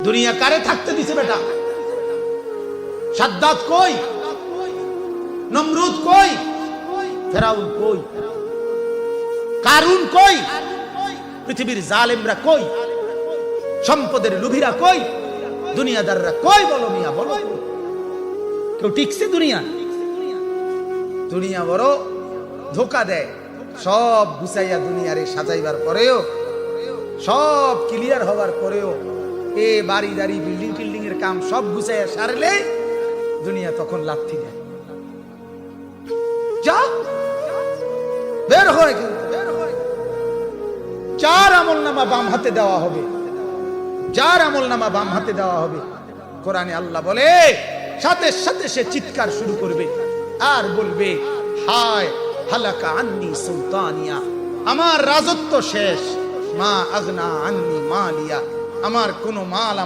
দুনিয়া কারে থাকতে দিছে বেটা? সাদ্দাত কই? নমরুদ কই? ফেরাউন কই? কারুন কই? পৃথিবীর জালেমরা কই? সম্পদের লোভীরা কই? দুনিয়াদাররা কই? বলো মিয়া, বলো। কেউ টিকছে? দুনিয়া বড় ধোকা দেয়। সব গুছাইয়া দুনিয়ারে সাজাইবার পরেও, সব ক্লিয়ার হবার পরেও, এ বাড়ি দাড়ি বিল্ডিং টিল্ডিং এর কাম সব গুছাইয়া সারলে দুনিয়া তখন লাথি দেয়। যা বের হয়, যার আমল নামা বাম হাতে দেওয়া হবে, যার আমল নামা বাম হাতে দেওয়া হবে। কোরআনে আল্লাহ বলে, সাথে সাথে সে চিৎকার শুরু করবে আর বলবে, হায় হালাকা আন্নি সুলতানিয়া, আমার রাজত্ব শেষ। মা আগনা আন্নি মালিয়া, আমার কোনো মাল